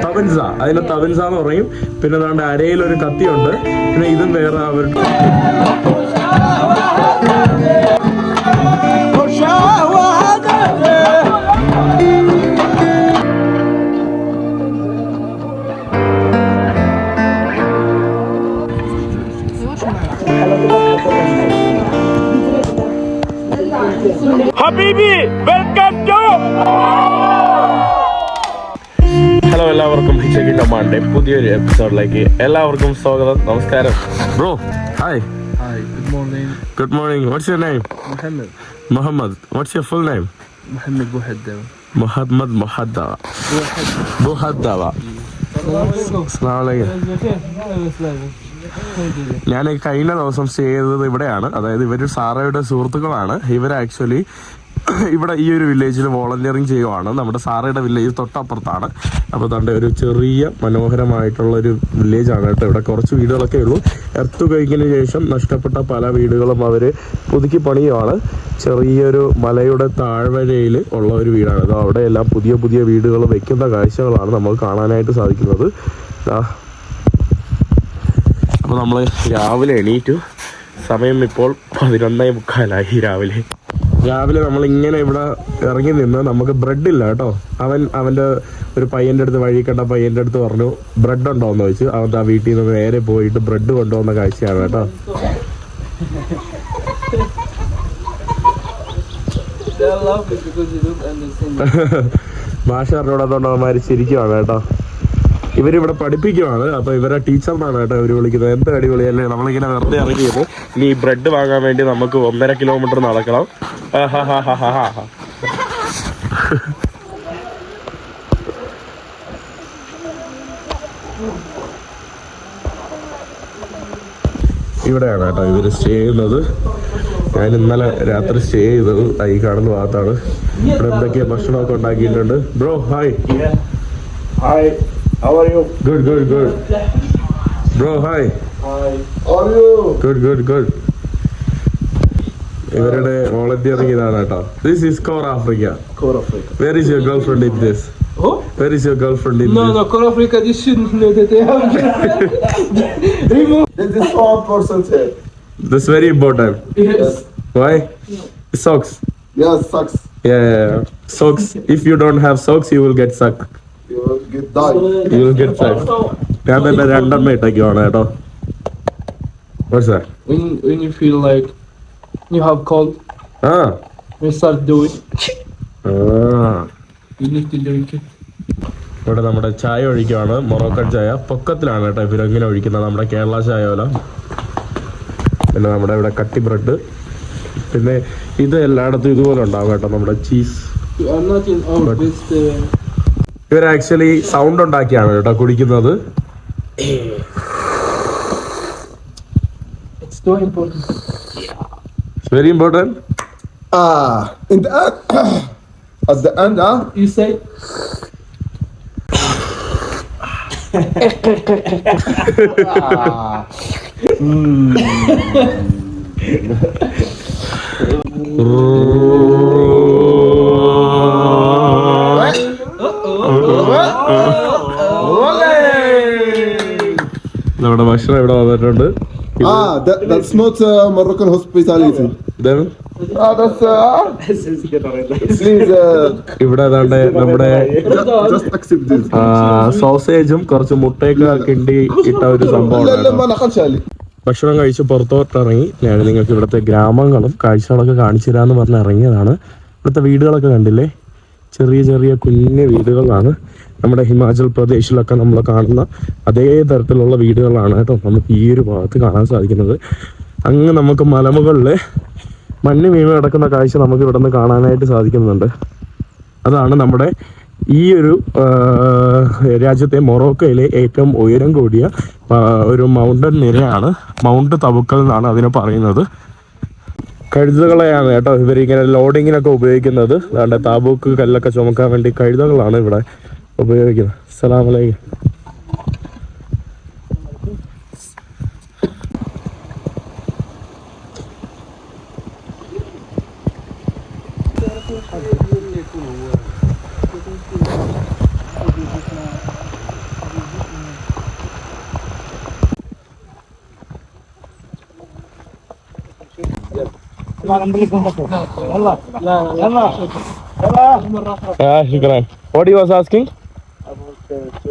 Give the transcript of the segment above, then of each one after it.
തവൻസ, അതിനെ തവൻസ എന്ന് പറയും. പിന്നെ അതാണ്ട് അരയിൽ ഒരു കത്തിയുണ്ട്. പിന്നെ ഇതും വേറെ അവർ ഹബീബി വെൽക്കം ടു. ഹലോ, എല്ലാവർക്കും ഹിച്ചക്കിന്റെ മാന്റെ പുതിയൊരു എപ്പിസോഡിലേക്ക് എല്ലാവർക്കും സ്വാഗതം. നമസ്കാരം bro. Hi. Good morning. Good morning. What's your name? Mohammed. Muhammad. What's your full name? Mohammed Bouhaddawa. Muhammad Muhaddawa. Buhaddawa. ഞാൻ കഴിഞ്ഞ ദിവസം സ്റ്റേ ചെയ്തത് ഇവിടെയാണ്. അതായത് ഇവർ സാറയുടെ സുഹൃത്തുക്കളാണ്. ഇവർ ആക്ച്വലി ഇവിടെ ഈ ഒരു വില്ലേജിൽ വോളണ്ടിയറിങ് ചെയ്യുവാണ്. നമ്മുടെ സാറയുടെ വില്ലേജ് തൊട്ടപ്പുറത്താണ്. അപ്പോൾ തൻ്റെ ഒരു ചെറിയ മനോഹരമായിട്ടുള്ളൊരു വില്ലേജാണ് കേട്ടോ. ഇവിടെ കുറച്ച് വീടുകളൊക്കെ ഉള്ളൂ. എർത്ത് കഴിക്കിന് ശേഷം നഷ്ടപ്പെട്ട പല വീടുകളും അവർ പുതുക്കി പണിയുവാണ്. ചെറിയൊരു മലയുടെ താഴ്വരയിൽ ഉള്ള ഒരു വീടാണ് അത്. അവിടെയെല്ലാം പുതിയ പുതിയ വീടുകൾ വെക്കുന്ന കാഴ്ചകളാണ് നമുക്ക് കാണാനായിട്ട് സാധിക്കുന്നത്. അപ്പോൾ നമ്മൾ രാവിലെ എണീറ്റു. സമയം ഇപ്പോൾ 11:45 രാവിലെ നമ്മളിങ്ങനെ ഇവിടെ ഇറങ്ങി നിന്ന് നമുക്ക് ബ്രെഡില്ല കേട്ടോ. അവൻ്റെ ഒരു പയ്യൻ്റെ അടുത്ത്, വഴി കണ്ട പയ്യൻ്റെ അടുത്ത് പറഞ്ഞു ബ്രെഡ് ഉണ്ടോ എന്ന് ചോദിച്ചു. അവൻ ആ വീട്ടിൽ നിന്ന് നേരെ പോയിട്ട് ബ്രെഡ് കൊണ്ടുവന്ന കാഴ്ചയാണ് കേട്ടോ. ഭാഷ അറിഞ്ഞൂടാത്തോണ്ട് അവന്മാർ ചിരിക്കുവാണ് കേട്ടോ. ഇവരിവിടെ പഠിപ്പിക്കുവാണ്. അപ്പോൾ ഇവരെ ടീച്ചറിനാണ് കേട്ടോ ഇവർ വിളിക്കുന്നത്. എന്ത് അടിപൊളിയല്ലേ. നമ്മളിങ്ങനെ വെറുതെ ഇറങ്ങിയത്. ഇനി ഈ ബ്രെഡ് വാങ്ങാൻ വേണ്ടി നമുക്ക് 1.5 കിലോമീറ്റർ നടക്കണം. ഇവിടെയാണ് കേട്ടോ ഇവർ സ്റ്റേ ചെയ്യുന്നത്. ഞാൻ ഇന്നലെ രാത്രി സ്റ്റേ ചെയ്തത് ഈ കാണുന്ന ഭാഗത്താണ്. ഇവിടെ എന്തൊക്കെയാ ഭക്ഷണമൊക്കെ ഉണ്ടാക്കിയിട്ടുണ്ട്. Bro hi. Hi. How are you? Good. Bro, hi. Hi. How are you? Good. ഇവരുടെ വോളണ്ടിയറിംഗ് ഇതാണ് കേട്ടോ. This is Core Africa. Where is your girlfriend in this? Oh? Where is your girlfriend in this? No, Core Africa, this shouldn't know that they have. Remove. This is so important here. This is very important. Yes. Why? Socks. Yes, socks. Yeah. Socks. If you don't have socks, you will get sucked. You will get died. You will get sucked. ഞാൻ തന്നെ 2 ഇട്ടേക്കുവാണ് കേട്ടോ. What's that? When you feel like you have cold, you start doing. You need to drink it. ഇവിടെ നമ്മുടെ ചായ ഒഴിക്കുവാണ്. Moroccan ചായ പൊക്കത്തിലാണ് കേട്ടോ ഇവരങ്ങനെ ഒഴിക്കുന്നത്. നമ്മുടെ കേരള ചായ പോലെ. പിന്നെ നമ്മുടെ ഇവിടെ കട്ടി ബ്രെഡ്. പിന്നെ ഇത് എല്ലായിടത്തും ഇതുപോലെ ഉണ്ടാവും കേട്ടോ നമ്മുടെ cheese. You are not in our best. ഇവർ ആക്ച്വലി സൗണ്ട് ഉണ്ടാക്കിയാണ് കേട്ടോ കുടിക്കുന്നത്. It's so important. It's very important. In the end, at the end, You say. നമ്മുടെ ഭക്ഷണം ഇവിടെ വന്നിട്ടുണ്ട്. that's not Moroccan hospitality. Then That's please ഇവിടെ ഏതാണ്ട് നമ്മുടെ just accept this. സോസേജും കുറച്ച് മുട്ടയൊക്കെ കിണ്ടി ഇട്ട ഒരു സംഭവം. ഭക്ഷണം കഴിച്ച് പുറത്തോട്ടിറങ്ങി ഞാൻ നിങ്ങൾക്ക് ഇവിടുത്തെ ഗ്രാമങ്ങളും കാഴ്ചകളൊക്കെ കാണിച്ചു തരാമെന്ന് പറഞ്ഞ് ഇറങ്ങിയതാണ്. ഇവിടുത്തെ വീടുകളൊക്കെ കണ്ടില്ലേ, ചെറിയ ചെറിയ കുഞ്ഞു വീടുകളാണ്. നമ്മുടെ ഹിമാചൽ പ്രദേശിലൊക്കെ നമ്മൾ കാണുന്ന അതേ തരത്തിലുള്ള വീടുകളാണ് കേട്ടോ നമുക്ക് ഈ ഒരു ഭാഗത്ത് കാണാൻ സാധിക്കുന്നത്. അങ്ങ് നമുക്ക് മലമുകളിൽ മഞ്ഞ് വീണ് കിടക്കുന്ന കാഴ്ച നമുക്ക് ഇവിടെ നിന്ന് കാണാനായിട്ട് സാധിക്കുന്നുണ്ട്. അതാണ് നമ്മുടെ ഈ ഒരു രാജ്യത്തെ മൊറോക്കോയിലെ ഏറ്റവും ഉയരം കൂടിയ ഒരു മൗണ്ടൻ നിരയാണ്. മൗണ്ട് തബുക്കൽ എന്നാണ് അതിനെ പറയുന്നത്. കഴുതകളെയാണ് കേട്ടോ ഇവരിങ്ങനെ ലോഡിങ്ങിനൊക്കെ ഉപയോഗിക്കുന്നത്. അതുകൊണ്ട് താബൂക്ക് കല്ലൊക്കെ ചുമക്കാൻ വേണ്ടി കഴുതകളാണ് ഇവിടെ ഉപയോഗിക്കുന്നത്. അസ്സലാമു അലൈക്കും. Shukran. What he was asking?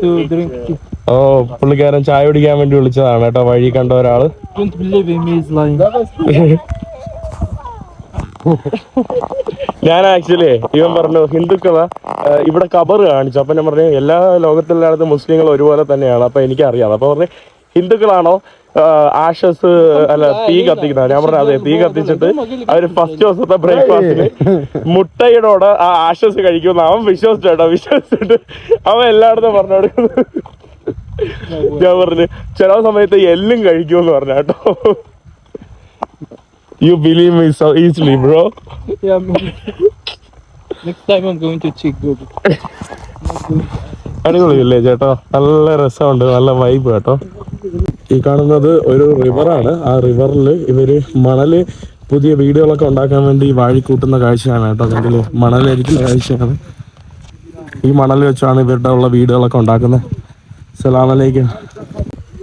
To drink tea. ഓ പുള്ളിക്കാരൻ ചായ കുടിക്കാൻ വേണ്ടി വിളിച്ചതാണ് കേട്ടോ, വഴി കണ്ട ഒരാള്. Don't believe him, he is lying. ഞാൻ ആക്ച്വലി ഇവൻ പറഞ്ഞു ഹിന്ദുക്കള് ഇവിടെ കബറ് കാണിച്ചു. അപ്പൊ ഞാൻ പറഞ്ഞു എല്ലാ ലോകത്തിലാത്ത മുസ്ലിങ്ങൾ ഒരുപോലെ തന്നെയാണ്, അപ്പൊ എനിക്കറിയാം. അപ്പൊ പറഞ്ഞു ഹിന്ദുക്കളാണോ ആഷസ് അല്ല തീ കത്തിക്കുന്ന? ഞാൻ പറഞ്ഞു അതെ, തീ കത്തിച്ചിട്ട് അവര് ഫസ്റ്റ് ദിവസത്തെ ബ്രേക്ക്ഫാസ്റ്റിന് മുട്ടയോടെ ആ ആഷസ് കഴിക്കുമെന്ന് അവൻ വിശ്വസിച്ചിട്ട് അവൻ എല്ലായിടത്തും പറഞ്ഞു കൊടുക്കുന്നത്. ഞാൻ പറഞ്ഞു ചില സമയത്ത് എല്ലും കഴിക്കുമെന്ന് പറഞ്ഞു കേട്ടോ. You believe me so easily, bro. Yeah, next time I'm going to check Google. അടിപൊളിയല്ലേ ചേട്ടാ, നല്ല രസമുണ്ട്, നല്ല വൈബ് കേട്ടോ. ഈ കാണുന്നത് ഒരു റിവറാണ്. ആ റിവറിൽ ഇവര് മണല് പുതിയ വീടുകളൊക്കെ ഉണ്ടാക്കാൻ വേണ്ടി വാഴി കൂട്ടുന്ന കാഴ്ചയാണ് കേട്ടോ. അല്ലെങ്കിൽ മണലരിക്കുന്ന കാഴ്ചയാണ്. ഈ മണൽ വെച്ചാണ് ഇവരുടെ ഉള്ള വീടുകളൊക്കെ ഉണ്ടാക്കുന്നത്. സലാമലൈക്കും.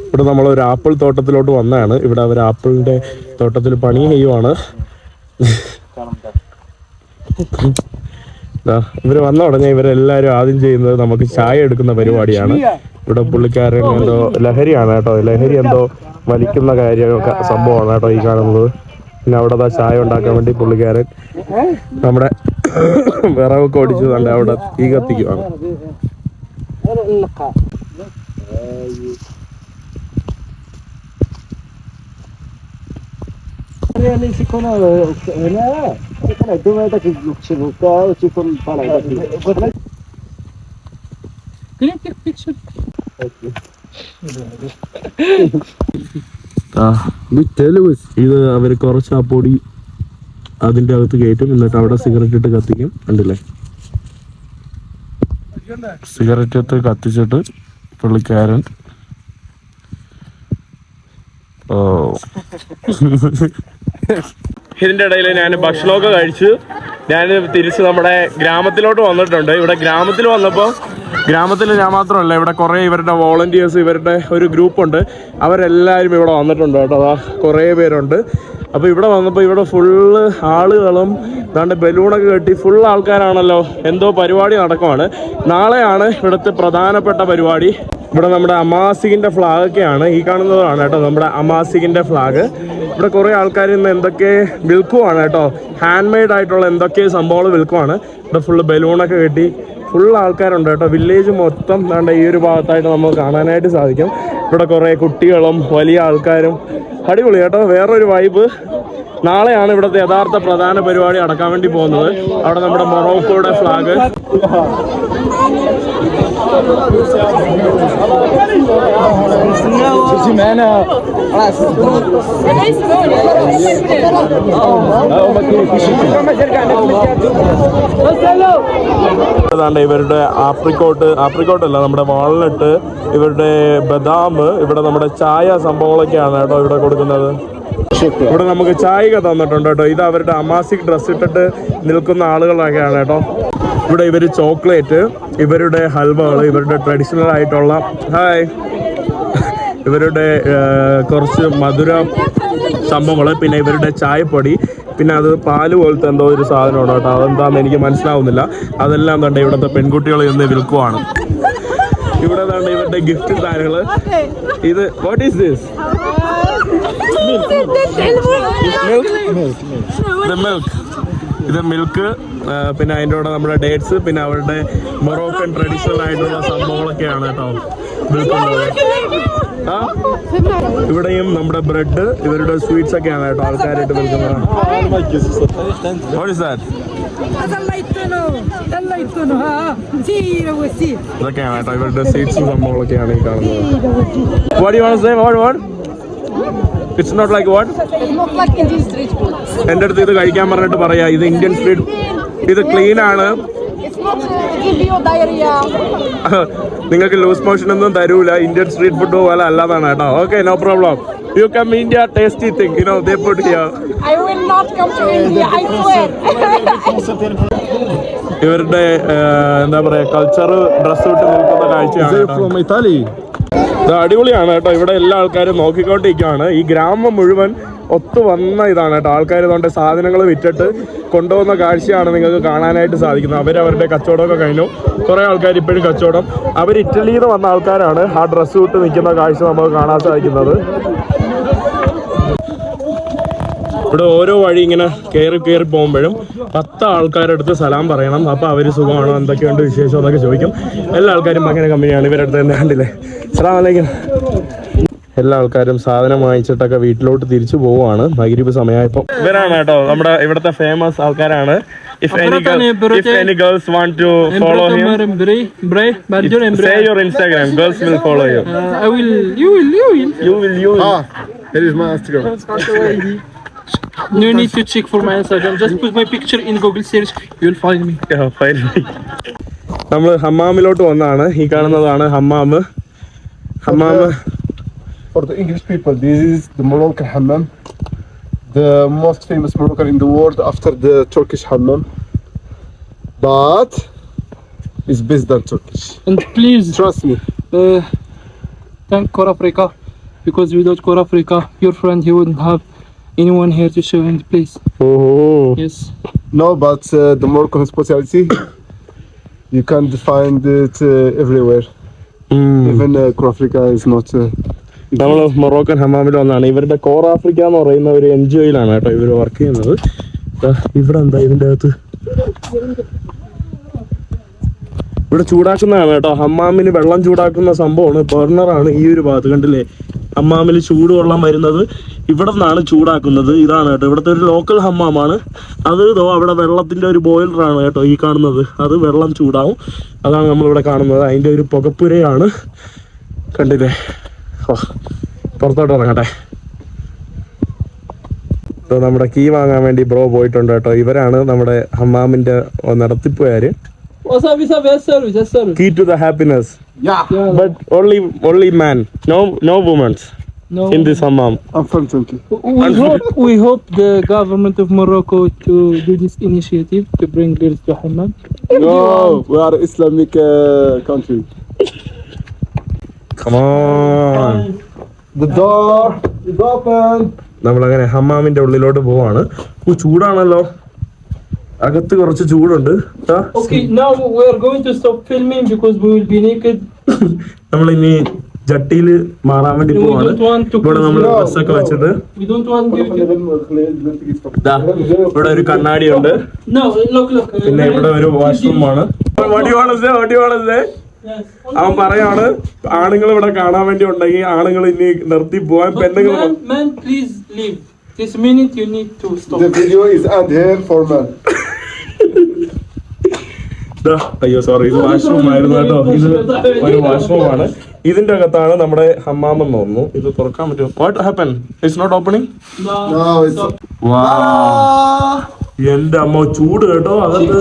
ഇവിടെ നമ്മളൊരു ആപ്പിൾ തോട്ടത്തിലോട്ട് വന്നതാണ്. ഇവിടെ അവർ ആപ്പിളിന്റെ തോട്ടത്തിൽ പണി ചെയ്യുവാണ്. ഇവര് വന്ന ഉടനെ ഇവരെല്ലാരും ആദ്യം ചെയ്യുന്നത് നമുക്ക് ചായ എടുക്കുന്ന പരിപാടിയാണ്. ഇവിടെ പുള്ളിക്കാരൻ എന്തോ ലഹരിയാണ് കേട്ടോ, ലഹരി എന്തോ വലിക്കുന്ന കാര്യമൊക്കെ സംഭവമാണ് കേട്ടോ ഈ കാണുന്നത്. പിന്നെ അവിടെ ചായ ഉണ്ടാക്കാൻ വേണ്ടി പുള്ളിക്കാരൻ നമ്മുടെ വിറകൊക്കെ ഓടിച്ചു കണ്ട് അവിടെ തീ കത്തിക്കുവാണ്. Can you take picture? ഇത് അവര് കുറച്ച് ആ പൊടി അതിന്റെ അകത്ത് കയറ്റും, എന്നിട്ട് അവിടെ സിഗരറ്റ് ഇട്ട് കത്തിക്കും. കണ്ടില്ലേ, സിഗരറ്റ് ഇട്ട് കത്തിച്ചിട്ട് പുള്ളിക്കാരൻ ഇതിന്റെ ഇടയിൽ ഞാൻ ഭക്ഷണമൊക്കെ കഴിച്ച് ഞാൻ തിരിച്ച് നമ്മുടെ ഗ്രാമത്തിലോട്ട് വന്നിട്ടുണ്ട്. ഇവിടെ ഗ്രാമത്തിൽ വന്നപ്പോൾ ഗ്രാമത്തിൽ ഞാൻ മാത്രമല്ല, ഇവിടെ കുറേ ഇവരുടെ വോളണ്ടിയേഴ്സ്, ഇവരുടെ ഒരു ഗ്രൂപ്പുണ്ട്, അവരെല്ലാവരും ഇവിടെ വന്നിട്ടുണ്ട് കേട്ടോ. അതാ കുറേ പേരുണ്ട്. അപ്പോൾ ഇവിടെ വന്നപ്പോൾ ഇവിടെ ഫുള്ള് ആളുകളും ദാണ്ട് ബലൂണൊക്കെ കെട്ടി ഫുൾ ആൾക്കാരാണല്ലോ. എന്തോ പരിപാടി നടക്കുവാണ്. നാളെയാണ് ഇവിടുത്തെ പ്രധാനപ്പെട്ട പരിപാടി. ഇവിടെ നമ്മുടെ അമാസിക്കിൻ്റെ ഫ്ലാഗൊക്കെയാണ് ഈ കാണുന്നതാണ് കേട്ടോ, നമ്മുടെ അമാസിക്കിൻ്റെ ഫ്ലാഗ്. ഇവിടെ കുറേ ആൾക്കാർ ഇന്ന് എന്തൊക്കെ വിൽക്കുവാണ് കേട്ടോ, ഹാൻഡ് മെയ്ഡ് ആയിട്ടുള്ള എന്തൊക്കെ സംഭവങ്ങൾ വിൽക്കുവാണ്. ഇവിടെ ഫുള്ള് ബലൂണൊക്കെ കെട്ടി ഫുൾ ആൾക്കാരുണ്ട് കേട്ടോ. വില്ലേജ് മൊത്തം ദാണ്ട് ഈ ഒരു ഭാഗത്തായിട്ട് നമുക്ക് കാണാനായിട്ട് സാധിക്കും. ഇവിടെ കുറേ കുട്ടികളും വലിയ ആൾക്കാരും, അടിപൊളി കേട്ടോ, വേറൊരു വൈബ്. നാളെയാണ് ഇവിടുത്തെ യഥാർത്ഥ പ്രധാന പരിപാടി നടക്കാൻ വേണ്ടി പോകുന്നത്. അവിടെ നമ്മുടെ മൊറോക്കോയുടെ ഫ്ലാഗ്. അതാണ്ട് ഇവരുടെ ആപ്രിക്കോട്ടല്ല, നമ്മുടെ വാൾനട്ട്, ഇവരുടെ ബദാം, ഇവിടെ നമ്മുടെ ചായ സംഭവങ്ങളൊക്കെയാണ് കേട്ടോ ഇവിടെ കൊടുക്കുന്നത്. ഇവിടെ നമുക്ക് ചായ തന്നിട്ടുണ്ട് കേട്ടോ. ഇത് അവരുടെ അമാസിക് ഡ്രസ് ഇട്ടിട്ട് നിൽക്കുന്ന ആളുകളൊക്കെയാണ് കേട്ടോ. ഇവിടെ ഇവര് ചോക്ലേറ്റ്, ഇവരുടെ ഹൽവകൾ, ഇവരുടെ ട്രഡീഷണൽ ആയിട്ടുള്ള ഇവരുടെ കുറച്ച് മധുര സംഭവങ്ങൾ, പിന്നെ ഇവരുടെ ചായപ്പൊടി, പിന്നെ അത് പാല് പോലത്തെ എന്തോ ഒരു സാധനമാണ് കേട്ടോ. അതെന്താണെന്ന് എനിക്ക് മനസ്സിലാവുന്നില്ല. അതെല്ലാം കണ്ട് ഇവിടുത്തെ പെൺകുട്ടികൾ ഇന്ന് വിൽക്കുവാണ്. ഇവിടെ കണ്ട് ഇവരുടെ ഗിഫ്റ്റ് സാധനങ്ങൾ. ഇത് വാട്ട് ഈസ് ദിസ്? ഇത് മിൽക്ക്, പിന്നെ അതിൻ്റെ കൂടെ നമ്മുടെ ഡേറ്റ്സ്, പിന്നെ അവരുടെ മൊറോക്കൻ ട്രഡീഷണൽ ആയിട്ടുള്ള സംഭവങ്ങളൊക്കെയാണ് കേട്ടോ വിൽക്കുന്നത്. ഇവിടെയും നമ്മുടെ ബ്രെഡ്, ഇവരുടെ സ്വീറ്റ്സ് ഒക്കെയാണ് കേട്ടോ ആൾക്കാരായിട്ട് വിൽക്കുന്നത്. ഇതൊക്കെയാണ് കേട്ടോ ഇവരുടെ സ്വീറ്റ്സ് സംഭവങ്ങളൊക്കെയാണ് ഈ കാണുന്നത്. It's not like what? It's not like Indian street food. എൻ്റെ അടുത്ത് ഇത് കഴിക്കാൻ പറഞ്ഞിട്ട് പറയാ ഇത് ഇന്ത്യൻ സ്ട്രീറ്റ്, ഇത് ക്ലീൻ ആണ്, It's not give you diarrhea. നിങ്ങൾക്ക് ലൂസ് മോഷൻ ഒന്നും തരൂല. ഇന്ത്യൻ സ്ട്രീറ്റ് ഫുഡ് പോലെ അല്ലാതാണ് കേട്ടോ. Okay, no problem. You come India tasty thing, you know they put here. I will not come to India, I swear. ഇവരുടെ എന്താ പറയാ culture dress ഇട്ട് നിൽക്കുന്ന കാഴ്ചയാണ് കേട്ടോ. ഇത് അടിപൊളിയാണ് കേട്ടോ. ഇവിടെ എല്ലാ ആൾക്കാരും നോക്കിക്കൊണ്ടിരിക്കുകയാണ്. ഈ ഗ്രാമം മുഴുവൻ ഒത്തു വന്ന ഇതാണ് കേട്ടോ. ആൾക്കാർ ഇതുകൊണ്ട് സാധനങ്ങൾ വിറ്റിട്ട് കൊണ്ടുപോകുന്ന കാഴ്ചയാണ് നിങ്ങൾക്ക് കാണാനായിട്ട് സാധിക്കുന്നത്. അവരവരുടെ കച്ചവടമൊക്കെ കഴിഞ്ഞു. കുറേ ആൾക്കാർ ഇപ്പോഴും കച്ചവടം. അവർ ഇറ്റലിയിൽ നിന്ന് വന്ന ആൾക്കാരാണ് ആ ഡ്രസ്സ് വിട്ട് നിൽക്കുന്ന കാഴ്ച നമുക്ക് കാണാൻ സാധിക്കുന്നത്. ഇവിടെ ഓരോ വഴി ഇങ്ങനെ കയറി പോകുമ്പോഴും 10 ആൾക്കാരുടെ അടുത്ത് സലാം പറയണം. അപ്പോൾ അവർ സുഖമാണോ, എന്തൊക്കെയുണ്ട് വിശേഷം എന്നൊക്കെ ചോദിക്കും. എല്ലാ ആൾക്കാരും ഭയങ്കര കമ്പനിയാണ്. ഇവരുടെ അടുത്ത് തന്നെ കണ്ടില്ലേ. അസ്സലാമു അലൈക്കും. എല്ലാ ആൾക്കാരും സാധനം വാങ്ങിച്ചിട്ടൊക്കെ വീട്ടിലോട്ട് തിരിച്ചു പോവുകയാണ്. മഗ്‌രിബ് സമയമായപ്പോൾ. ഇവരാണ് കേട്ടോ നമ്മുടെ ഇവിടുത്തെ ഫേമസ് ആൾക്കാരാണ്. If any girls want to follow him, say your Instagram. Girls will follow you. I will. You will. Here is my Instagram. No need to check for my Instagram. Just put my picture in Google search. You will find me. Yeah, find me. നമ്മൾ ഹമ്മാമിലോട്ട് വന്നതാണ്. ഈ കാണുന്നതാണ് hammam. For the English people, this is the Moroccan hammam, the most famous Moroccan in the world after the Turkish hammam, but it's best than Turkish. And please Trust me. thank Core Africa, because without Core Africa, your friend he wouldn't have anyone here to show him the place. Oh. Yes. No, but the Moroccan hospitality, you can find it everywhere. Even Core Africa is not. നമ്മൾ Moroccan ഹമ്മാമിൽ വന്നാണ്. ഇവരുടെ core Africa എന്ന് പറയുന്ന ഒരു NGO-യിലാണ് കേട്ടോ ഇവർ work ചെയ്യുന്നത്. ഇവിടെ എന്താ ഇതിൻ്റെ അകത്ത് ഇവിടെ ചൂടാക്കുന്നതാണ് കേട്ടോ. ഹമ്മാമിന് വെള്ളം ചൂടാക്കുന്ന സംഭവമാണ്. ബർണറാണ് ഈ ഒരു ഭാഗത്ത് കണ്ടില്ലേ. ഹമ്മാമിൽ ചൂടുവെള്ളം വരുന്നത് ഇവിടെ നിന്നാണ് ചൂടാക്കുന്നത്. ഇതാണ് കേട്ടോ ഇവിടുത്തെ ഒരു ലോക്കൽ ഹമ്മാമാണ്. അത് അവിടെ വെള്ളത്തിൻ്റെ ഒരു ബോയിലറാണ് കേട്ടോ ഈ കാണുന്നത്. അത് വെള്ളം ചൂടാവും. അതാണ് നമ്മളിവിടെ കാണുന്നത്. അതിൻ്റെ ഒരു പുകപ്പുരയാണ് കണ്ടില്ലേ. പുറത്തോട്ട് ഇറങ്ങട്ടെ. നമ്മുടെ കീ വാങ്ങാൻ വേണ്ടി ബ്രോ പോയിട്ടുണ്ട് കേട്ടോ. ഇവരാണ് നമ്മുടെ ഹമ്മാമിന്റെ നടത്തിപ്പുകാര്. Key to the happiness. Yeah. But only man. No women in this hammam. Unfortunately. We hope the government of Morocco to do this initiative to bring girls to hammam. No, we are Islamic country. Come on. The door is open. നമ്മളങ്ങനെ ഹമ്മാമിന്റെ ഉള്ളിലോട്ട് പോവാണ്. ചൂടാണല്ലോ. അകത്ത് കുറച്ച് ചൂടുണ്ട്. Okay, now we are going to stop filming because we will be naked. നമ്മൾ ഇനി ജട്ടിയിൽ മാറാൻ വേണ്ടി പോവാണ്. ഇവിടെ നമ്മൾ ഡ്രസ്സൊക്കെ വെച്ചിട്ട് We don't want you ഇവിടെ ഒരു കണ്ണാടിയുണ്ട്. No, look. പിന്നെ ഇവിടെ ഒരു വാഷ്റൂമാണ്. അവൻ പറയാണ് ആണുങ്ങൾ ഇവിടെ കാണാൻ വേണ്ടി ഉണ്ടെങ്കിൽ ആണുങ്ങൾ ഇനി നിർത്തി പോവാൻ. പെണ്ണുങ്ങൾ man, please leave. This minute you need to stop. The video is end here for man. അയ്യോ സോറി, ഇത് വാഷ്റൂം ആയിരുന്നു കേട്ടോ. ഇത് ഒരു വാഷ്റൂമാണ്. ഇതിന്റെ അകത്താണ് നമ്മുടെ ഹമ്മാം എന്ന് തോന്നുന്നു. ഇത് തുറക്കാൻ പറ്റുമോ? What happen? It's not opening. No, it's. എന്റെ അമ്മ ചൂട് കേട്ടോ അകത്ത്.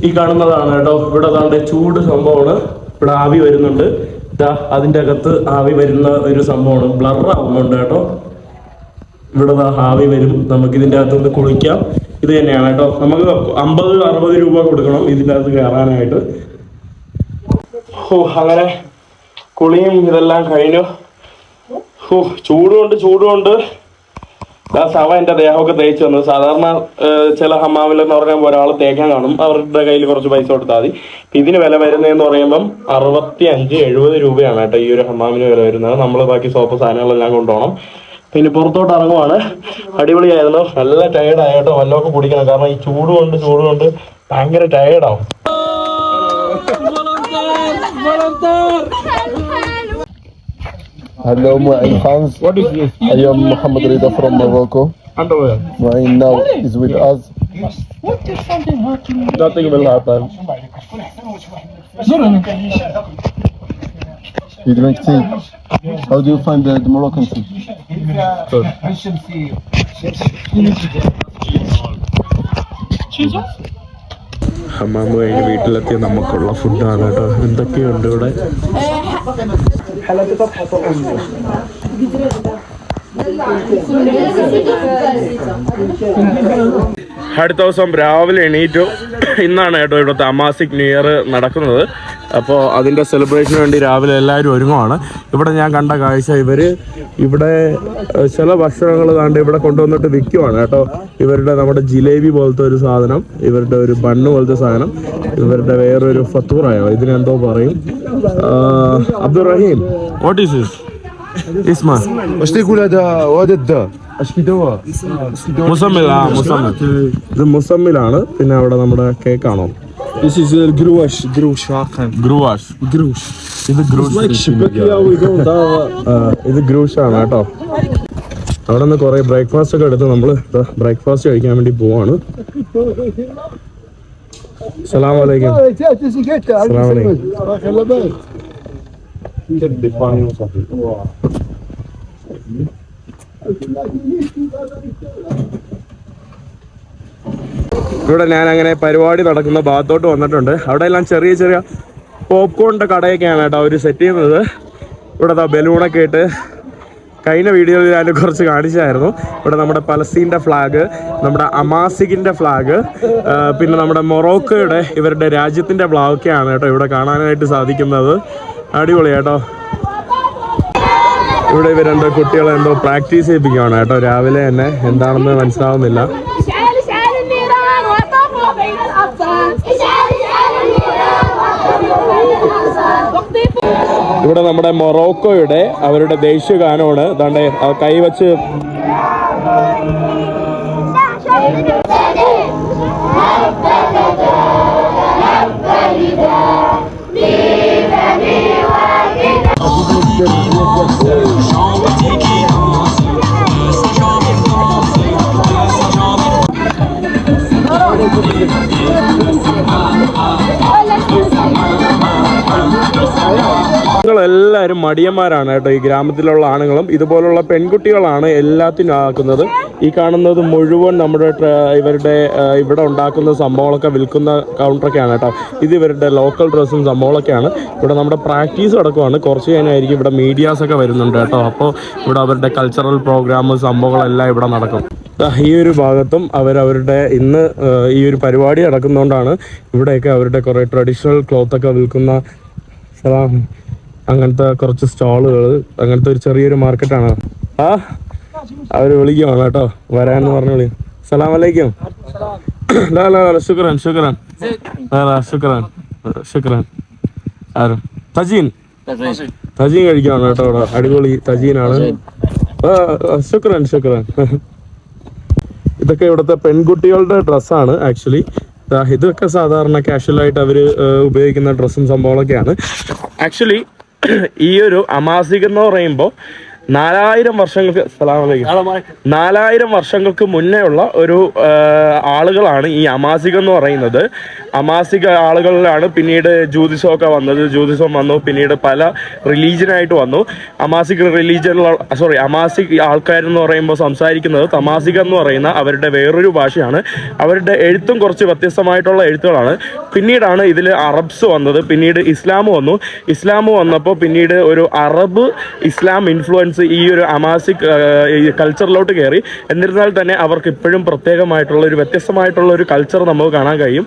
ഈ കാണുന്നതാണ് കേട്ടോ ഇവിടെ താണ്ടെ ചൂട് സംഭവമാണ്. ഇവിടെ ആവി വരുന്നുണ്ട്. അതിന്റെ അകത്ത് ആവി വരുന്ന ഒരു സംഭവമാണ്. ബ്ലർ ആവുന്നുണ്ട് കേട്ടോ. ഇവിടെ ആവി വരും. നമുക്ക് ഇതിന്റെ അകത്തുനിന്ന് കുളിക്കാം. ഇത് തന്നെയാണ് കേട്ടോ. നമുക്ക് 50-60 രൂപ കൊടുക്കണം ഇതിന്റെ അകത്ത് കയറാനായിട്ട്. അങ്ങനെ കുളിയും ഇതെല്ലാം കഴിഞ്ഞു. ചൂടുകൊണ്ട് സവ എൻ്റെ ദേഹമൊക്കെ തേച്ച് വന്നു. സാധാരണ ചില ഹമ്മാമിലെന്ന് പറയുമ്പോൾ ഒരാൾ തേക്കാൻ കാണും. അവരുടെ കയ്യിൽ കുറച്ച് പൈസ കൊടുത്താൽ മതി. ഇതിന് വില വരുന്നതെന്ന് പറയുമ്പം 65-70 രൂപയാണ് കേട്ടോ ഈ ഒരു ഹമ്മാമിന് വില വരുന്നത്. നമ്മൾ ബാക്കി സോപ്പ് സാധനങ്ങളെല്ലാം കൊണ്ടുപോകണം. പിന്നെ പുറത്തോട്ട് ഇറങ്ങുവാണ്. അടിപൊളിയായിരുന്നു. നല്ല ടയേർഡായ കേട്ടോ. വല്ലതൊക്കെ കുടിക്കണം. കാരണം ഈ ചൂടുകൊണ്ട് ഭയങ്കര ടയേർഡാവും. Hello, my fans. What is this? I am Mohammed Rida from Morocco. Underwear. Mine now is with us. Nothing will happen. You drink tea. How do you find the Moroccan tea? Good. ഹമ്മാമ് കഴിഞ്ഞ് വീട്ടിലെത്തിയ നമുക്കുള്ള ഫുഡാണ് കേട്ടോ. എന്തൊക്കെയുണ്ട് ഇവിടെ? അടുത്ത ദിവസം രാവിലെ എണീറ്റു. ഇന്നാണ് കേട്ടോ ഇവിടുത്തെ അമാസിക് ന്യൂ ഇയർ നടക്കുന്നത്. അപ്പോൾ അതിൻ്റെ സെലിബ്രേഷന് വേണ്ടി രാവിലെ എല്ലാവരും ഒരുങ്ങുവാണ്. ഇവിടെ ഞാൻ കണ്ട കാഴ്ച, ഇവിടെ ചില ഭക്ഷണങ്ങൾ താണ്ട് ഇവിടെ കൊണ്ടുവന്നിട്ട് വിൽക്കുവാണ് കേട്ടോ. ഇവരുടെ നമ്മുടെ ജിലേബി പോലത്തെ ഒരു സാധനം, ഇവരുടെ ഒരു ബണ്ണ് പോലത്തെ സാധനം, ഇവരുടെ വേറൊരു ഫത്തൂറായോ ഇതിനെന്തോ പറയും. Abdurahim, what is this? اسمه ايش تقول هذا وهذا الداء ايش دواء മുസമ്മിൽ. ഇത് മുസമ്മിലാണ്. പിന്നെ അവിടെ നമ്മുടെ കേക്കാണോ? This is القروش عاقل ഗ്രൂവാഷ്. ഇത് ഇത് ഗ്രൂഷാണ് കേട്ടോ. അവിടെ നിന്ന് കുറെ ബ്രേക്ക്ഫാസ്റ്റ് ഒക്കെ എടുത്ത് നമ്മൾ ബ്രേക്ക്ഫാസ്റ്റ് കഴിക്കാൻ വേണ്ടി പോവാണ്. സലാം അലൈക്കും. സലാം അലൈക്കും. ഇവിടെ ഞാൻ അങ്ങനെ പരിപാടി നടക്കുന്ന ഭാഗത്തോട്ട് വന്നിട്ടുണ്ട്. അവിടെ എല്ലാം ചെറിയ ചെറിയ പോപ്കോണിന്റെ കടയൊക്കെയാണ് കേട്ടോ അവർ സെറ്റ് ചെയ്യുന്നത്. ഇവിടെ ബലൂണൊക്കെ ഇട്ട് കഴിഞ്ഞ വീഡിയോയിൽ ഞാൻ കുറച്ച് കാണിച്ചായിരുന്നു. ഇവിടെ നമ്മുടെ പലസ്തീൻ്റെ ഫ്ലാഗ്, നമ്മുടെ അമാസിക്കിൻ്റെ ഫ്ലാഗ്, പിന്നെ നമ്മുടെ മൊറോക്കോയുടെ ഇവരുടെ രാജ്യത്തിൻ്റെ ഫ്ലാഗൊക്കെയാണ് കേട്ടോ ഇവിടെ കാണാനായിട്ട് സാധിക്കുന്നത്. അടിപൊളി കേട്ടോ. ഇവിടെ ഇവരെന്തോ കുട്ടികളെ എന്തോ പ്രാക്ടീസ് ചെയ്യിപ്പിക്കുകയാണ് കേട്ടോ. രാവിലെ തന്നെ എന്താണെന്ന് മനസ്സിലാവുന്നില്ല. ഇവിടെ നമ്മുടെ മൊറോക്കോയുടെ അവരുടെ ദേശീയ ഗാനമാണ്. അതാണ്ട് കൈവച്ച് എല്ലാവരും മടിയന്മാരാണ് കേട്ടോ. ഈ ഗ്രാമത്തിലുള്ള ആണുങ്ങളും ഇതുപോലുള്ള പെൺകുട്ടികളാണ് എല്ലാത്തിനും ആക്കുന്നത്. ഈ കാണുന്നത് മുഴുവൻ നമ്മുടെ ഇവരുടെ ഇവിടെ ഉണ്ടാക്കുന്ന സംഭവങ്ങളൊക്കെ വിൽക്കുന്ന കൗണ്ടറൊക്കെയാണ് കേട്ടോ. ഇത് ഇവരുടെ ലോക്കൽ ഡ്രസ്സും സംഭവങ്ങളൊക്കെയാണ്. ഇവിടെ നമ്മുടെ പ്രാക്ടീസ് നടക്കുവാണ്. കുറച്ച് കഴിഞ്ഞായിരിക്കും ഇവിടെ മീഡിയാസൊക്കെ വരുന്നുണ്ട് കേട്ടോ. അപ്പോൾ ഇവിടെ അവരുടെ കൾച്ചറൽ പ്രോഗ്രാം സംഭവങ്ങളെല്ലാം ഇവിടെ നടക്കും. ഈ ഒരു ഭാഗത്തും അവരവരുടെ ഇന്ന് ഈ ഒരു പരിപാടി നടക്കുന്നതുകൊണ്ടാണ് ഇവിടെയൊക്കെ അവരുടെ കുറേ ട്രഡീഷണൽ ക്ലോത്തൊക്കെ വിൽക്കുന്ന അങ്ങനത്തെ കുറച്ച് സ്റ്റോളുകൾ, അങ്ങനത്തെ ഒരു ചെറിയൊരു മാർക്കറ്റാണ്. അവർ വിളിക്കുവാണ് കേട്ടോ വരാന്ന് പറഞ്ഞു വിളി. സലാം അലൈക്കും. ശുക്രാൻ ശുക്രാൻ ശുക്രാൻ. ആരും തജീൻ കഴിക്കുവാണ് കേട്ടോ ഇവിടെ. അടിപൊളി തജീനാണ്. ശുക്രാൻ ശുക്രാൻ. ഇതൊക്കെ ഇവിടുത്തെ പെൺകുട്ടികളുടെ ഡ്രസ്സാണ് ആക്ച്വലി. ഇതൊക്കെ സാധാരണ കാഷ്വലായിട്ട് അവർ ഉപയോഗിക്കുന്ന ഡ്രസ്സും സംഭവങ്ങളൊക്കെയാണ്. ആക്ച്വലി ഈ ഒരു അമാസിക് എന്ന് പറയുമ്പോൾ 4000 വർഷങ്ങൾക്ക് മുന്നേ ഉള്ള ഒരു ആളുകളാണ് ഈ അമാസിക് എന്ന് പറയുന്നത്. അമാസിക് ആളുകളിലാണ് പിന്നീട് ജൂതിസമൊക്കെ വന്നത്. ജൂതിസം വന്നു, പിന്നീട് പല റിലീജിയനായിട്ട് വന്നു. അമാസിക് അമാസിക് ആൾക്കാരെന്ന് പറയുമ്പോൾ സംസാരിക്കുന്നത് തമാസിക് എന്ന് പറയുന്ന അവരുടെ വേറൊരു ഭാഷയാണ്. അവരുടെ എഴുത്തും കുറച്ച് വ്യത്യസ്തമായിട്ടുള്ള എഴുത്തുകളാണ്. പിന്നീടാണ് ഇതിൽ അറബ്സ് വന്നത്. പിന്നീട് ഇസ്ലാം വന്നപ്പോൾ പിന്നീട് ഒരു അറബ് ഇസ്ലാം ഇൻഫ്ലുവൻസ് ഈ ഒരു അമാസിക് കൾച്ചറിലോട്ട് കയറി. എന്നിരുന്നാൽ തന്നെ അവർക്ക് ഇപ്പോഴും പ്രത്യേകമായിട്ടുള്ള ഒരു വ്യത്യസ്തമായിട്ടുള്ള ഒരു കൾച്ചർ നമുക്ക് കാണാൻ കഴിയും.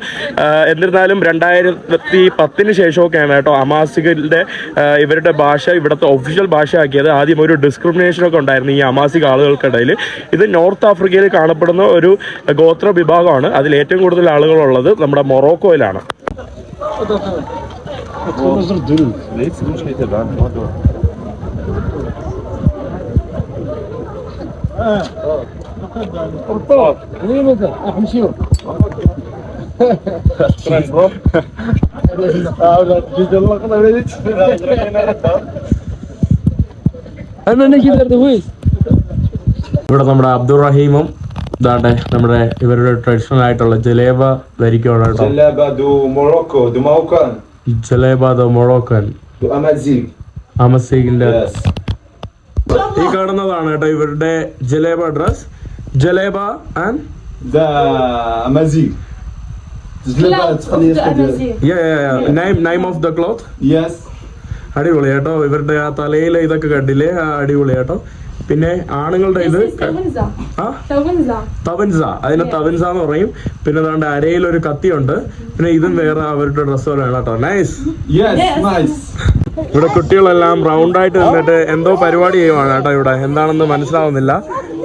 എന്നിരുന്നാലും 2010 ശേഷമൊക്കെയാണ് കേട്ടോ അമാസിക്കിൻ്റെ ഇവരുടെ ഭാഷ ഇവിടുത്തെ ഒഫീഷ്യൽ ഭാഷയാക്കിയത്. ആദ്യം ഒരു ഡിസ്ക്രിമിനേഷനൊക്കെ ഉണ്ടായിരുന്നു ഈ അമാസിക് ആളുകൾക്കിടയിൽ. ഇത് നോർത്ത് ആഫ്രിക്കയിൽ കാണപ്പെടുന്ന ഒരു ഗോത്ര വിഭാഗമാണ്. അതിൽ ഏറ്റവും കൂടുതൽ ആളുകളുള്ളത് നമ്മുടെ മൊറോക്കോയിലാണ്. ഇവിടെ നമ്മുടെ അബ്ദുറഹീമും ഇതാണ്ടെ നമ്മുടെ ഇവരുടെ ട്രഡീഷണൽ ആയിട്ടുള്ള ജലേബ ധരിക്കുകയാണ് കേട്ടോ. ജലേബ ദ മൊറോക്കൻ അമസീഗിന്റെ ഈ കാണുന്നതാണ് കേട്ടോ ഇവരുടെ ജലേബ ഡ്രസ്. ജലേബ and The Amazigh. Name of the cloth. Yes. അടിപൊളി കേട്ടോ. ഇവരുടെ ആ തലയിലെ ഇതൊക്കെ കണ്ടില്ലേ, ആ അടിപൊളി കേട്ടോ. പിന്നെ ആണുങ്ങളുടെ ഇത് തവൻസ, അതിനെ തവൻസ എന്ന് പറയും. പിന്നെ അതുകൊണ്ട് അരയിലൊരു കത്തിയുണ്ട്. പിന്നെ ഇതും വേറെ അവരുടെ ഡ്രസ്സുകളാണ് കേട്ടോ. നൈസ്. ഇവിടെ കുട്ടികളെല്ലാം റൗണ്ടായിട്ട് നിന്നിട്ട് എന്തോ പരിപാടി ചെയ്യുവാണ് കേട്ടോ. ഇവിടെ എന്താണെന്ന് മനസ്സിലാവുന്നില്ല.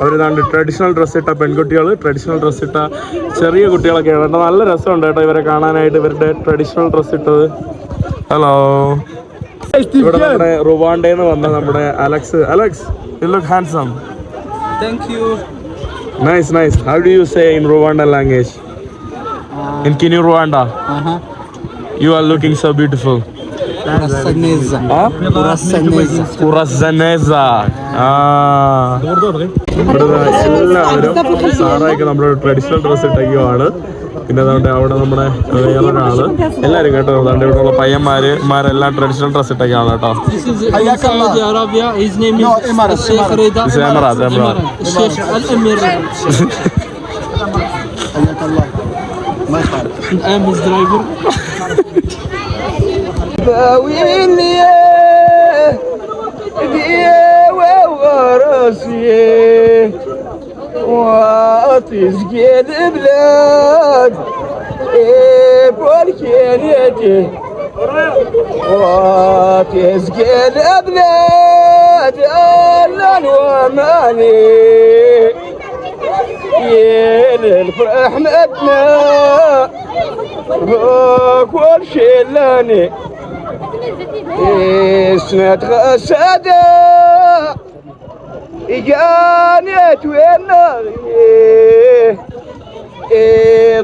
അവരിതാണ്ട് ട്രഡീഷണൽ ഡ്രസ്സ് ഇട്ട പെൺകുട്ടികൾ, ട്രഡീഷണൽ ഡ്രസ്സ് ഇട്ട ചെറിയ കുട്ടികളൊക്കെ കേട്ടോ. നല്ല രസമുണ്ട് കേട്ടോ ഇവരെ കാണാനായിട്ട്, ഇവരുടെ ട്രഡീഷണൽ ഡ്രസ്സ് ഇട്ടത്. ഹലോ, ഇവിടെ നമ്മുടെ റുവാണ്ടേന്ന് വന്ന നമ്മുടെ Alex you look handsome. Thank you. Nice. How do you say in Rwanda language? In Kinyarwanda. You are looking so beautiful. Kurasaneza. എല്ലാവരും സാറായിക്ക് നമ്മുടെ ട്രഡീഷണൽ ഡ്രസ്സ് ഇട്ടൊക്കെയാണ്. പിന്നെ അതുകൊണ്ട് അവിടെ നമ്മുടെ വേറൊരാള് എല്ലാരും കേട്ടോ. അതുകൊണ്ട് ഇവിടെ ഉള്ള പയ്യന്മാരെല്ലാം ട്രഡീഷണൽ ഡ്രസ്സ് ഇട്ടൊക്കെയാണ് കേട്ടോ. وتسقي البلاد بولكينيتي وتسقي البلاد أهلا ومالي الفرح مدنا كل شي لاني سنة غسادة جانت والنغي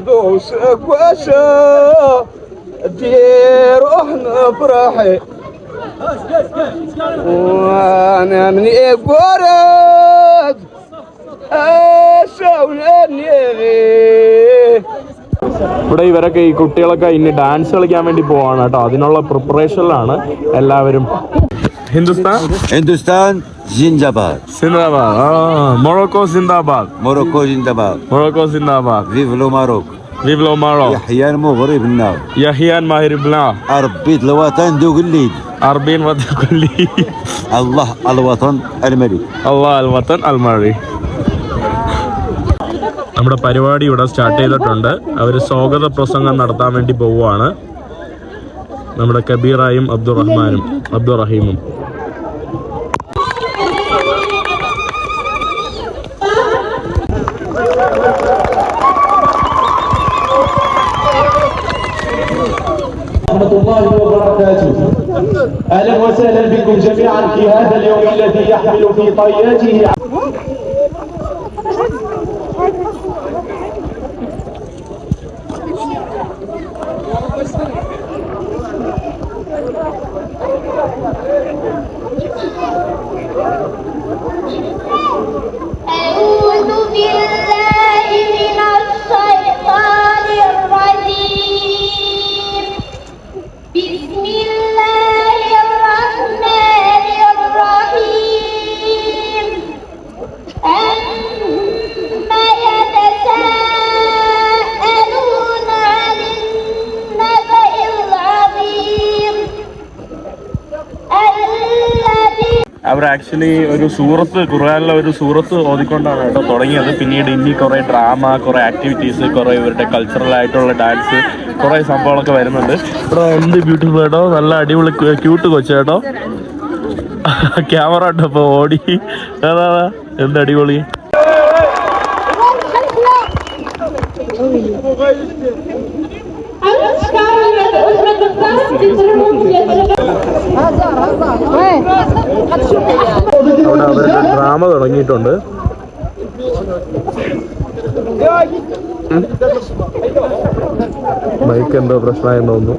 دوس كوسا ديروح نفرحي وانا من قرد اسولني ഇവിടെ ഇവരൊക്കെ ഈ കുട്ടികളൊക്കെ ഇനി ഡാൻസ് കളിക്കാൻ വേണ്ടി പോവാണ് കേട്ടോ. അതിനുള്ള പ്രിപ്പറേഷനിലാണ് എല്ലാവരും. Hindustan Zindabad. Morocco Zindabad. Morocco Zindabad. Morocco Zindabad. Vive le Maroc. Vive le Maroc. يحيى المغرب النار. يحيى المغرب النار. أربيت الوطن دوق الليل. أربين وطن الليل. الله الوطن الملك. الله الوطن الملك. നമ്മുടെ പരിപാടി ഇവിടെ സ്റ്റാർട്ട് ചെയ്തിട്ടുണ്ട്. അവർ സ്വാഗത പ്രസംഗം നടത്താൻ വേണ്ടി പോവുകയാണ്. നമ്മുടെ കബീറായും അബ്ദുറഹീമും. ورحمة الله وبركاته. أهلا وسهلا بكم جميعا في هذا اليوم الذي يحمل في طياته أعوذ بالله من الشيطان الرجيم. بسم الله الرحمن الرحيم. أما يتساءلون عن النبأ العظيم الذي അവർ ആക്ച്വലി ഒരു സൂറത്ത്, ഖുർആനിലെ ഒരു സൂറത്ത് ഓതിക്കൊണ്ടാണ് കേട്ടോ തുടങ്ങിയത്. പിന്നീട് ഇനി കുറേ ഡ്രാമ, കുറേ ആക്ടിവിറ്റീസ്, കുറേ ഇവരുടെ കൾച്ചറൽ ആയിട്ടുള്ള ഡാൻസ്, കുറേ സംഭവങ്ങളൊക്കെ വരുന്നുണ്ട്. ഇവിടെ എന്ത് ബ്യൂട്ടിഫുൾ കേട്ടോ, നല്ല അടിപൊളി ക്യൂട്ട് കൊച്ചു കേട്ടോ. ക്യാമറ ഉണ്ടോ ഇപ്പോൾ ഓടി, അതാ എന്ത് അടിപൊളി. അവിടെ അവരുടെ ഡ്രാമ തുടങ്ങിയിട്ടുണ്ട്. ബൈക്ക് എന്തോ പ്രശ്നമായെന്ന് തോന്നുന്നു.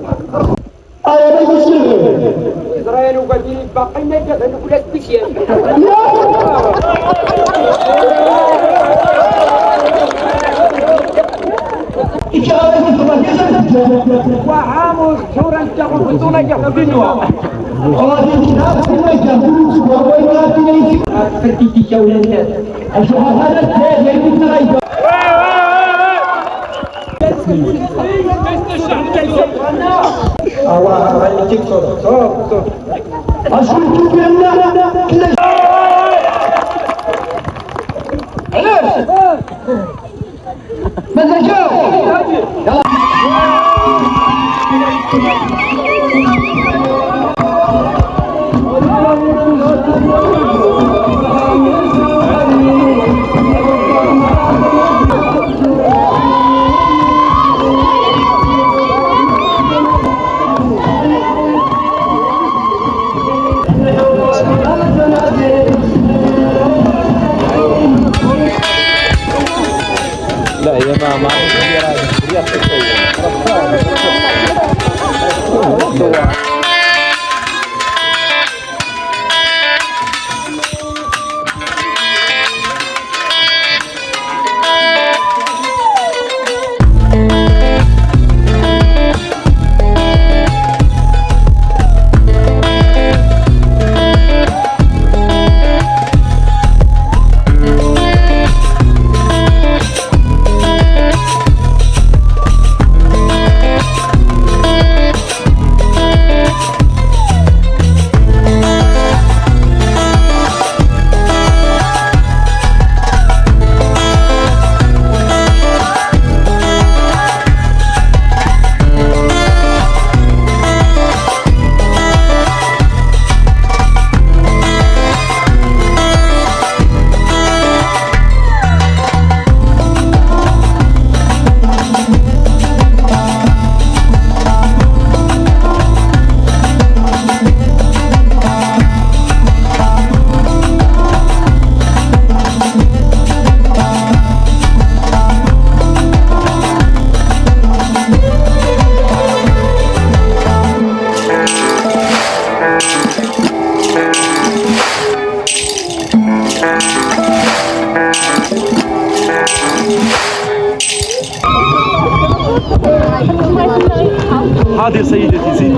حاضر سيدتي زين.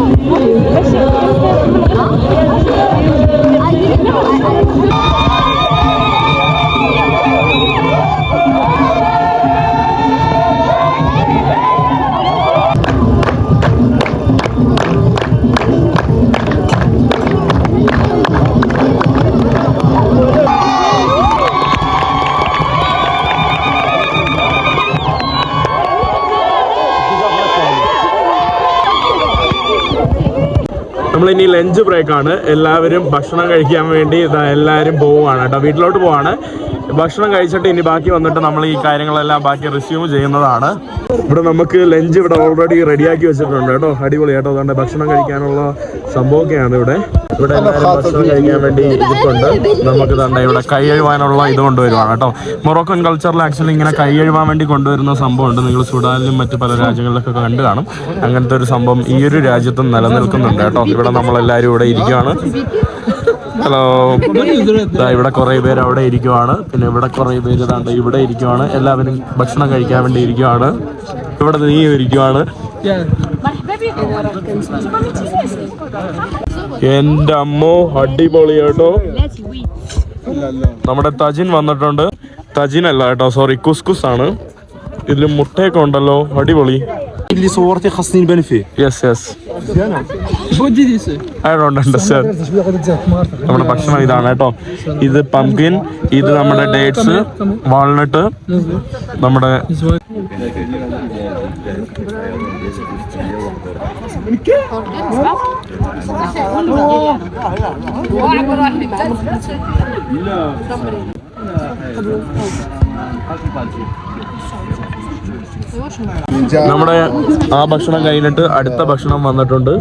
നമ്മളിനി ലഞ്ച് ബ്രേക്കാണ്. എല്ലാവരും ഭക്ഷണം കഴിക്കാൻ വേണ്ടി എല്ലാവരും പോവുകയാണ് കേട്ടോ, വീട്ടിലോട്ട് പോവാണ്. ഭക്ഷണം കഴിച്ചിട്ട് ഇനി ബാക്കി വന്നിട്ട് നമ്മൾ ഈ കാര്യങ്ങളെല്ലാം ബാക്കി റിസ്യൂം ചെയ്യുന്നതാണ്. ഇവിടെ നമുക്ക് ലഞ്ച് ഇവിടെ ഓൾറെഡി റെഡിയാക്കി വെച്ചിട്ടുണ്ട് കേട്ടോ, അടിപൊളി കേട്ടോ. അതുകൊണ്ട് ഭക്ഷണം കഴിക്കാനുള്ള സംഭവമൊക്കെയാണ് ഇവിടെ. ഇവിടെ എല്ലാവരും ഭക്ഷണം കഴിക്കാൻ വേണ്ടി ഇരിപ്പുണ്ട്. നമുക്ക് തന്നെ ഇവിടെ കൈ കഴുകാനുള്ള ഇത് കൊണ്ടുവരുവാണ് കേട്ടോ. മൊറോക്കൻ കൾച്ചറിൽ ആക്ച്വലി ഇങ്ങനെ കൈ കഴുകാൻ വേണ്ടി കൊണ്ടുവരുന്ന സംഭവമുണ്ട്. നിങ്ങൾ സുഡാനിലും മറ്റ് പല രാജ്യങ്ങളിലൊക്കെ കണ്ടു കാണും. അങ്ങനത്തെ ഒരു സംഭവം ഈ ഒരു രാജ്യത്തും നിലനിൽക്കുന്നുണ്ട് കേട്ടോ. ഇവിടെ നമ്മളെല്ലാവരും ഇവിടെ ഇരിക്കുകയാണ്. ഹലോ, ഇവിടെ കുറേ പേര് അവിടെ ഇരിക്കുവാണ്. പിന്നെ ഇവിടെ കുറേ പേര് ഇതാണ്ട് ഇവിടെ ഇരിക്കുവാണ്. എല്ലാവരും ഭക്ഷണം കഴിക്കാൻ വേണ്ടി ഇരിക്കുവാണ്. ഇവിടെ നീ ഇരിക്കുവാണ്. എന്റെ അമ്മോ, അടിപൊളി കേട്ടോ. നമ്മുടെ തജിൻ വന്നിട്ടുണ്ട്. തജിൻ അല്ല കേട്ടോ, സോറി, കുസ്കുസ് ആണ്. ഇതിൽ മുട്ടയൊക്കെ ഉണ്ടല്ലോ, അടിപൊളി. اللي صورتي خاصني نبان فيه. Yes yes, I don't understand. നമ്മുടെ ഭക്ഷണം ഇതാണ് കേട്ടോ. ഇത് പംകിൻ, ഇത് നമ്മുടെ ഡേറ്റ്സ്, വാൾനട്ട്, നമ്മുടെ നമ്മുടെ ആ ഭക്ഷണം കഴിഞ്ഞിട്ട് അടുത്ത ഭക്ഷണം വന്നിട്ടുണ്ട്.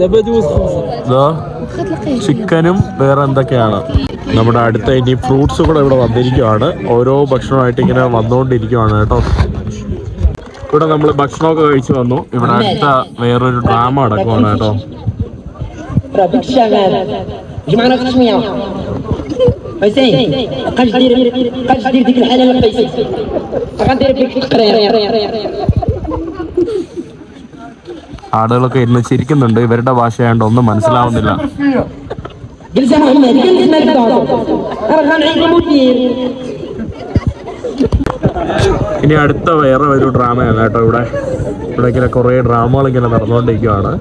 ചിക്കനും വേറെ എന്തൊക്കെയാണ്. നമ്മുടെ അടുത്ത ഇനി ഫ്രൂട്ട്സ് കൂടെ ഇവിടെ വന്നിരിക്കുവാണ്. ഓരോ ഭക്ഷണമായിട്ട് ഇങ്ങനെ വന്നുകൊണ്ടിരിക്കുവാണ് കേട്ടോ. ഇവിടെ നമ്മൾ ഭക്ഷണമൊക്കെ കഴിച്ചു വന്നു. ഇവിടെ അടുത്ത വേറൊരു ഡ്രാമ നടക്കുവാണ് കേട്ടോ. ആളുകളൊക്കെ ഇരുന്ന് ചിരിക്കുന്നുണ്ട്. ഇവരുടെ ഭാഷയായോണ്ട് ഒന്നും മനസ്സിലാവുന്നില്ല. ഇനി അടുത്ത വേറെ ഒരു ഡ്രാമയാണ് കേട്ടോ. ഇവിടെ ഇങ്ങനെ കുറേ ഡ്രാമകൾ ഇങ്ങനെ നടന്നുകൊണ്ടിരിക്കുകയാണ്.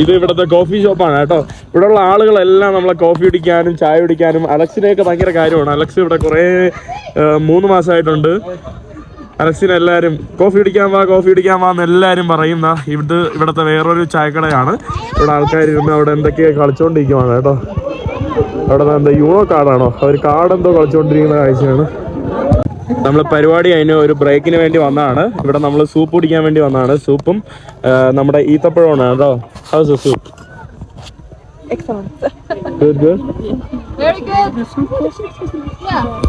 ഇത് ഇവിടുത്തെ കോഫി ഷോപ്പാണ് കേട്ടോ. ഇവിടെയുള്ള ആളുകളെല്ലാം നമ്മളെ കോഫി കുടിക്കാനും ചായ കുടിക്കാനും അലക്സിനെയൊക്കെ ഭയങ്കര കാര്യമാണ്. അലക്സ് ഇവിടെ കുറേ 3 മാസമായിട്ടുണ്ട്. അലക്സിനെ എല്ലാവരും കോഫി കുടിക്കാൻ വാ എന്ന് എല്ലാവരും പറയുന്ന ഇവിടുത്തെ വേറൊരു ചായക്കടയാണ്. ഇവിടെ ആൾക്കാർ ഇരുന്ന് അവിടെ എന്തൊക്കെയോ കളിച്ചുകൊണ്ടിരിക്കുവാണ് കേട്ടോ. അവിടെ എന്താ യൂണോ കാർഡാണോ, അവർ കാർഡ് എന്തോ കളിച്ചുകൊണ്ടിരിക്കുന്ന കാഴ്ചയാണ്. നമ്മൾ പരിപാടി അതിന് ഒരു ബ്രേക്കിന് വേണ്ടി വന്നതാണ്. ഇവിടെ നമ്മൾ സൂപ്പ് കുടിക്കാൻ വേണ്ടി വന്നതാണ്. സൂപ്പും നമ്മുടെ ഈത്തപ്പഴമാണ് കേട്ടോ. House soup Excellent. Good, good. Very good. Yeah.